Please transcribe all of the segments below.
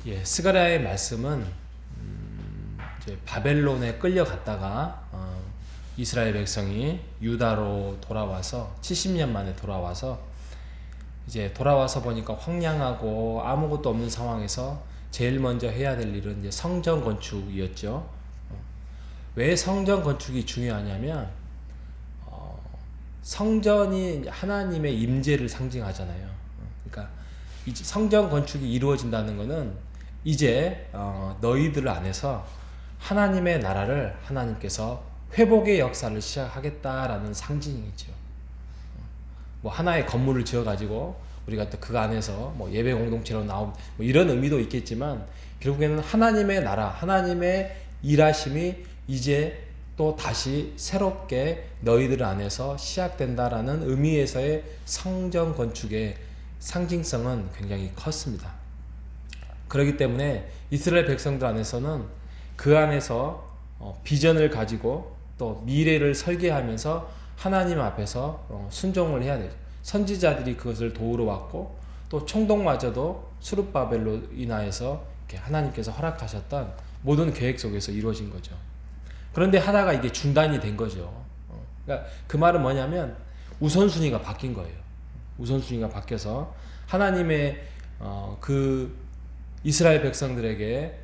예, 스가랴의 말씀은 이제 바벨론에 끌려갔다가 이스라엘 백성이 유다로 돌아와서 70년 만에 돌아와서 이제 돌아와서 보니까 황량하고 아무것도 없는 상황에서 제일 먼저 해야 될 일은 이제 성전 건축이었죠. 왜 성전 건축이 중요하냐면 성전이 하나님의 임재를 상징하잖아요. 그러니까 성전 건축이 이루어진다는 것은 이제 너희들 안에서 하나님의 나라를 하나님께서 회복의 역사를 시작하겠다라는 상징이죠. 뭐 하나의 건물을 지어가지고 우리가 또 그 안에서 뭐 예배 공동체로 나온 뭐 이런 의미도 있겠지만 결국에는 하나님의 나라, 하나님의 일하심이 이제 또 다시 새롭게 너희들 안에서 시작된다라는 의미에서의 성전 건축의 상징성은 굉장히 컸습니다. 그렇기 때문에 이스라엘 백성들 안에서는 그 안에서 비전을 가지고 또 미래를 설계하면서 하나님 앞에서 순종을 해야 되죠. 선지자들이 그것을 도우러 왔고 또 총독마저도 수룹바벨로 인하여서 하나님께서 허락하셨던 모든 계획 속에서 이루어진 거죠. 그런데 하다가 이게 중단이 된 거죠. 그러니까 그 말은 뭐냐면 우선순위가 바뀐 거예요. 우선순위가 바뀌어서 하나님의 그 이스라엘 백성들에게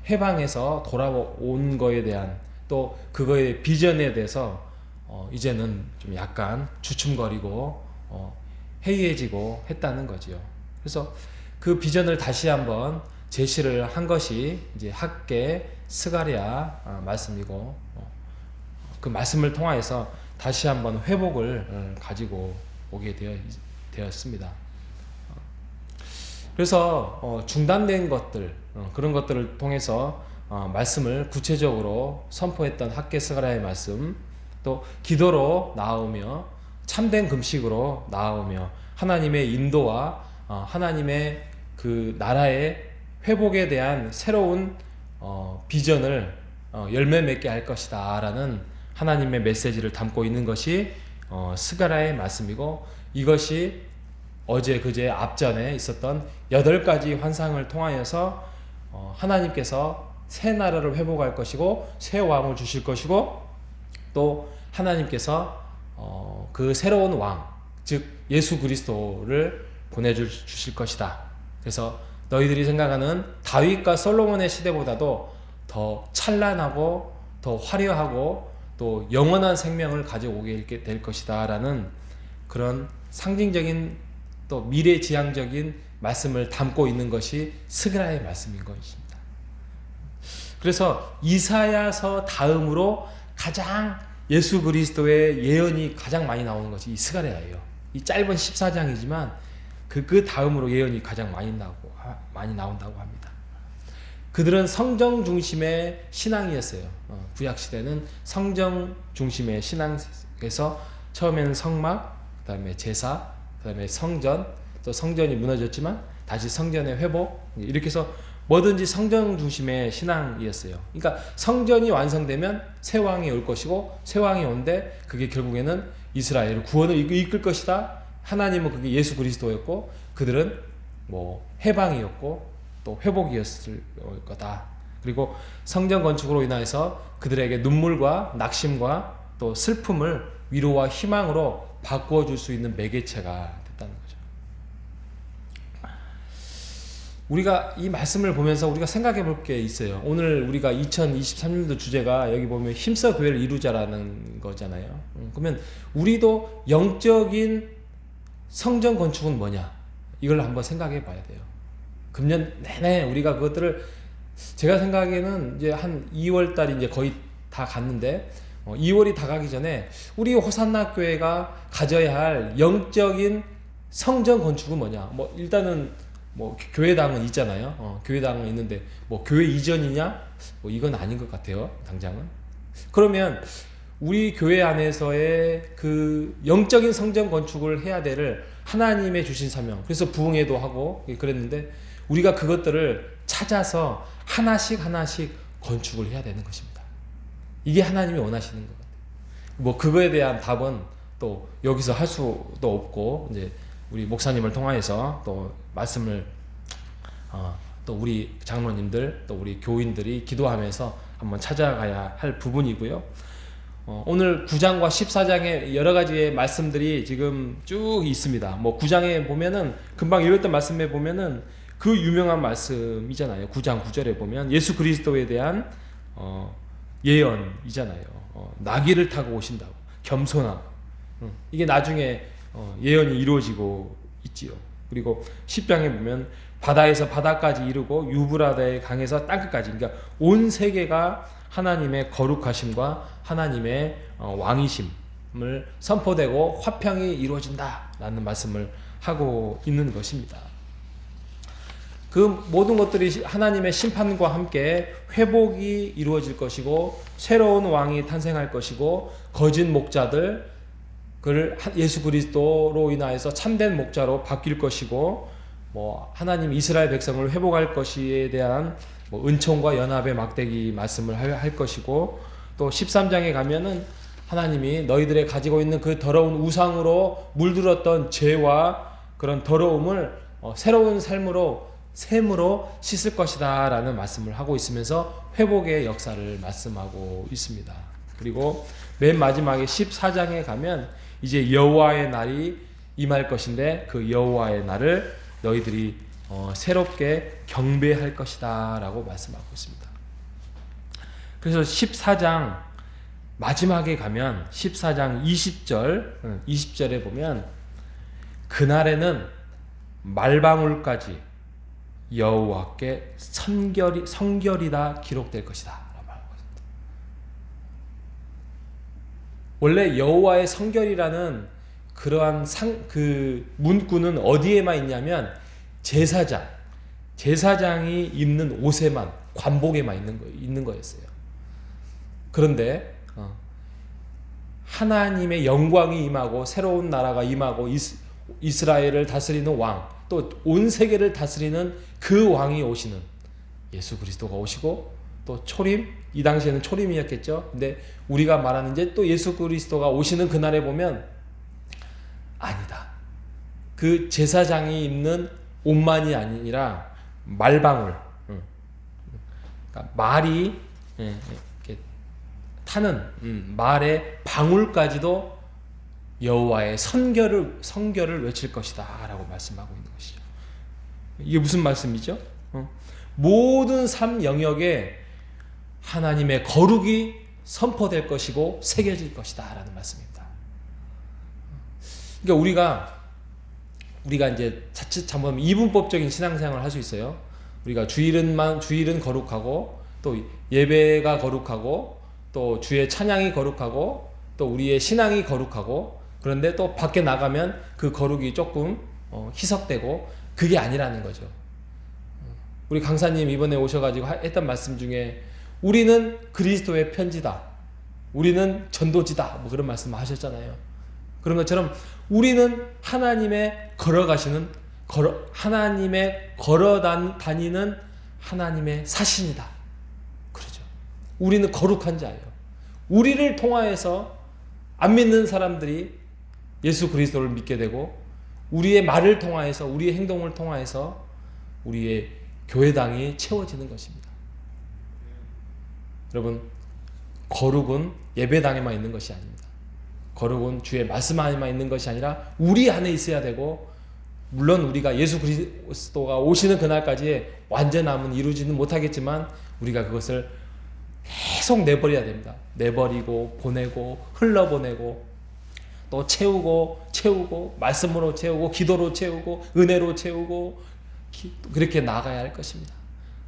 해방해서 돌아온 거에 대한 또 그거의 비전에 대해서 이제는 좀 약간 주춤거리고 해이해지고 했다는 거지요. 그래서 그 비전을 다시 한번 제시를 한 것이 이제 학계 스가랴 말씀이고 그 말씀을 통하여서 다시 한번 회복을 가지고 오게 되었습니다. 그래서 중단된 것들 그런 것들을 통해서 말씀을 구체적으로 선포했던 학계 스가랴의 말씀 또 기도로 나아오며 참된 금식으로 나아오며 하나님의 인도와 하나님의 그 나라의 회복에 대한 새로운 비전을 열매 맺게 할 것이다 라는 하나님의 메시지를 담고 있는 것이 스가랴의 말씀이고 이것이 어제 그제 앞전에 있었던 8가지 환상을 통하여서 하나님께서 새 나라를 회복할 것이고 새 왕을 주실 것이고 또 하나님께서 그 새로운 왕 즉 예수 그리스도를 보내주실 것이다. 그래서 너희들이 생각하는 다윗과 솔로몬의 시대보다도 더 찬란하고 더 화려하고 또 영원한 생명을 가져오게 될 것이다 라는 그런 상징적인 또 미래지향적인 말씀을 담고 있는 것이 스가랴의 말씀인 것입니다. 그래서 이사야서 다음으로 가장 예수 그리스도의 예언이 가장 많이 나오는 것이 이 스가랴예요. 이 짧은 14장이지만 그 다음으로 예언이 가장 많이 나온다고 합니다. 그들은 성정 중심의 신앙이었어요. 구약 시대는 성정 중심의 신앙에서 처음에는 성막, 그다음에 제사, 그다음에 성전, 또 성전이 무너졌지만 다시 성전의 회복 이렇게 해서 뭐든지 성전 중심의 신앙이었어요. 그러니까 성전이 완성되면 새 왕이 올 것이고 새 왕이 온데 그게 결국에는 이스라엘을 구원을 이끌 것이다. 하나님은 그게 예수 그리스도였고 그들은 뭐 해방이었고 또 회복이었을 거다. 그리고 성전 건축으로 인하여서 그들에게 눈물과 낙심과 또 슬픔을 위로와 희망으로 바꾸어 줄 수 있는 매개체가 됐다는 거죠. 우리가 이 말씀을 보면서 우리가 생각해 볼 게 있어요. 오늘 우리가 2023년도 주제가 여기 보면 힘써 교회를 이루자라는 거잖아요. 그러면 우리도 영적인 성전 건축은 뭐냐? 이걸 한번 생각해 봐야 돼요. 금년 내내 우리가 그것들을 제가 생각에는 이제 한 2월 달이 이제 거의 다 갔는데 2월이 다 가기 전에 우리 호산나 교회가 가져야 할 영적인 성전 건축은 뭐냐? 뭐 일단은 뭐 교회당은 있잖아요. 교회당은 있는데 뭐 교회 이전이냐? 뭐 이건 아닌 것 같아요. 당장은. 그러면 우리 교회 안에서의 그 영적인 성전 건축을 해야 되를 하나님의 주신 사명. 그래서 부흥회도 하고 그랬는데 우리가 그것들을 찾아서 하나씩 건축을 해야 되는 것입니다. 이게 하나님이 원하시는 것 같아요. 뭐 그거에 대한 답은 또 여기서 할 수도 없고 이제 우리 목사님을 통하여서 또 말씀을 또 우리 장로님들 또 우리 교인들이 기도하면서 한번 찾아가야 할 부분이고요. 오늘 9장과 14장에 여러 가지의 말씀들이 지금 쭉 있습니다. 뭐 9장에 보면은 금방 읽었던 말씀에 보면은 그 유명한 말씀이잖아요. 9장 9절에 보면 예수 그리스도에 대한 예언이잖아요. 나귀를 타고 오신다고, 겸손하고. 이게 나중에 예언이 이루어지고 있지요. 그리고 10장에 보면 바다에서 바다까지 이르고 유브라데의 강에서 땅끝까지, 그러니까 온 세계가 하나님의 거룩하심과 하나님의 왕이심을 선포되고 화평이 이루어진다라는 말씀을 하고 있는 것입니다. 그 모든 것들이 하나님의 심판과 함께 회복이 이루어질 것이고 새로운 왕이 탄생할 것이고 거짓 목자들 그를 예수 그리스도로 인하여서 참된 목자로 바뀔 것이고 뭐 하나님 이스라엘 백성을 회복할 것에 대한 뭐 은총과 연합의 막대기 말씀을 할 것이고 또 13장에 가면은 하나님이 너희들의 가지고 있는 그 더러운 우상으로 물들었던 죄와 그런 더러움을 새로운 삶으로 샘으로 씻을 것이다 라는 말씀을 하고 있으면서 회복의 역사를 말씀하고 있습니다. 그리고 맨 마지막에 14장에 가면 이제 여호와의 날이 임할 것인데 그 여호와의 날을 너희들이 새롭게 경배할 것이다 라고 말씀하고 있습니다. 그래서 14장 마지막에 가면 14장 20절에 보면 그날에는 말방울까지 여호와께 성결이다 기록될 것이다 라고 말하고 있습니다. 원래 여호와의 성결이라는 그러한 그 문구는 어디에만 있냐면 제사장이 입는 옷에만, 관복에만 있는 거였어요. 그런데 하나님의 영광이 임하고 새로운 나라가 임하고 이스라엘을 다스리는 왕, 또 온 세계를 다스리는 그 왕이 오시는 예수 그리스도가 오시고 또 초림, 이 당시에는 초림이었겠죠. 근데 우리가 말하는 이제 또 예수 그리스도가 오시는 그날에 보면 아니다. 그 제사장이 입는 옷만이 아니라 말방울, 그러니까 말이 이렇게 타는 말의 방울까지도 여호와의 성결을 외칠 것이다 라고 말씀하고 있는 것이죠. 이게 무슨 말씀이죠? 모든 삶 영역에 하나님의 거룩이 선포될 것이고 새겨질 것이다 라는 말씀입니다. 그러니까 우리가 이제 자칫 잘못하면 이분법적인 신앙생활을 할 수 있어요. 우리가 주일은 거룩하고 또 예배가 거룩하고 또 주의 찬양이 거룩하고 또 우리의 신앙이 거룩하고 그런데 또 밖에 나가면 그 거룩이 조금 희석되고 그게 아니라는 거죠. 우리 강사님 이번에 오셔가지고 했던 말씀 중에 우리는 그리스도의 편지다. 우리는 전도지다. 뭐 그런 말씀 하셨잖아요. 그런 것처럼 우리는 하나님의 걸어다니는 하나님의 사신이다. 그러죠. 우리는 거룩한 자예요. 우리를 통하여서 안 믿는 사람들이 예수 그리스도를 믿게 되고 우리의 말을 통하여서 우리의 행동을 통하여서 우리의 교회당이 채워지는 것입니다. 여러분, 거룩은 예배당에만 있는 것이 아닙니다. 거룩은 주의 말씀 안에만 있는 것이 아니라 우리 안에 있어야 되고 물론 우리가 예수 그리스도가 오시는 그날까지 완전함은 이루지는 못하겠지만 우리가 그것을 계속 내버려야 됩니다. 내버리고 보내고 흘러보내고 또 채우고 말씀으로 채우고 기도로 채우고 은혜로 채우고 그렇게 나가야 할 것입니다.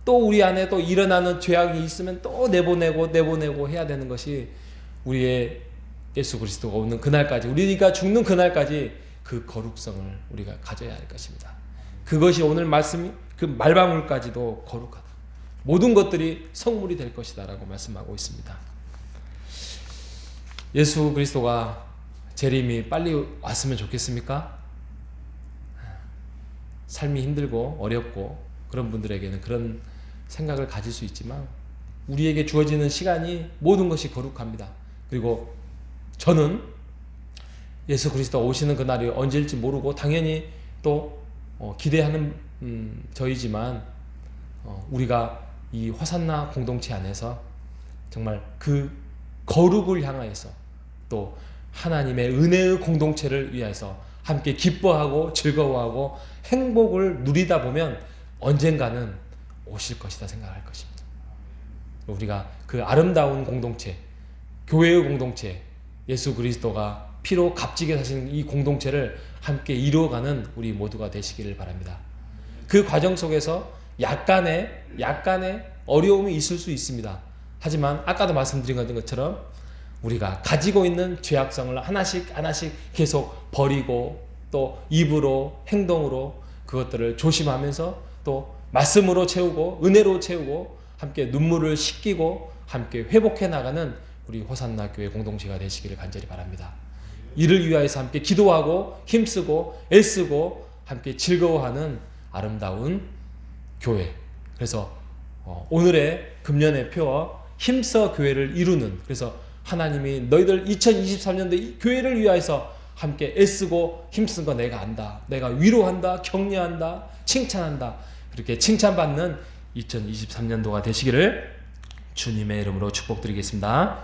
또 우리 안에 또 일어나는 죄악이 있으면 또 내보내고 해야 되는 것이 우리의 예수 그리스도가 오는 그날까지 우리가 죽는 그날까지 그 거룩성을 우리가 가져야 할 것입니다. 그것이 오늘 말씀이 그 말방울까지도 거룩하다. 모든 것들이 성물이 될 것이다 라고 말씀하고 있습니다. 예수 그리스도가 재림이 빨리 왔으면 좋겠습니까? 삶이 힘들고 어렵고 그런 분들에게는 그런 생각을 가질 수 있지만 우리에게 주어지는 시간이 모든 것이 거룩합니다. 그리고 저는 예수 그리스도 오시는 그날이 언제일지 모르고 당연히 또 기대하는 저이지만 우리가 이 호산나 공동체 안에서 정말 그 거룩을 향하여서 또 하나님의 은혜의 공동체를 위해서 함께 기뻐하고 즐거워하고 행복을 누리다 보면 언젠가는 오실 것이다 생각할 것입니다. 우리가 그 아름다운 공동체, 교회의 공동체, 예수 그리스도가 피로 값지게 사신 이 공동체를 함께 이루어가는 우리 모두가 되시기를 바랍니다. 그 과정 속에서 약간의 어려움이 있을 수 있습니다. 하지만 아까도 말씀드린 것처럼 우리가 가지고 있는 죄악성을 하나씩 계속 버리고 또 입으로 행동으로 그것들을 조심하면서 또 말씀으로 채우고 은혜로 채우고 함께 눈물을 씻기고 함께 회복해 나가는 우리 호산나 교회 공동체가 되시기를 간절히 바랍니다. 이를 위하여서 함께 기도하고 힘쓰고 애쓰고 함께 즐거워하는 아름다운 교회. 그래서 오늘의 금년의 표 힘써 교회를 이루는, 그래서 하나님이 너희들 2023년도 교회를 위하여서 함께 애쓰고 힘쓴 거 내가 안다. 내가 위로한다, 격려한다, 칭찬한다. 그렇게 칭찬받는 2023년도가 되시기를 주님의 이름으로 축복드리겠습니다.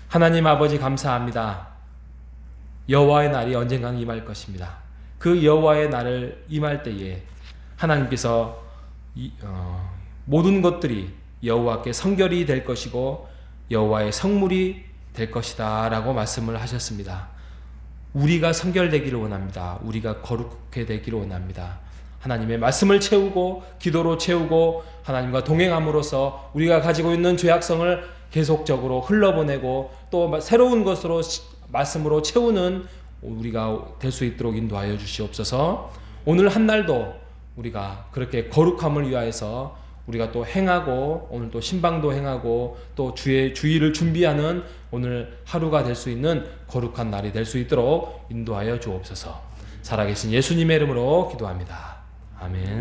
하나님 아버지 감사합니다. 여호와의 날이 언젠가는 임할 것입니다. 그 여호와의 날을 임할 때에 하나님께서 모든 것들이 여호와께 성결이 될 것이고 여호와의 성물이 될 것이다 라고 말씀을 하셨습니다. 우리가 성결되기를 원합니다. 우리가 거룩해 되기를 원합니다. 하나님의 말씀을 채우고 기도로 채우고 하나님과 동행함으로써 우리가 가지고 있는 죄악성을 계속적으로 흘러보내고 또 새로운 것으로 말씀으로 채우는 우리가 될 수 있도록 인도하여 주시옵소서. 오늘 한 날도 우리가 그렇게 거룩함을 위하여서 우리가 또 행하고 오늘 또 신방도 행하고 또 주의를 준비하는 오늘 하루가 될 수 있는 거룩한 날이 될 수 있도록 인도하여 주옵소서. 살아계신 예수님의 이름으로 기도합니다. 아멘.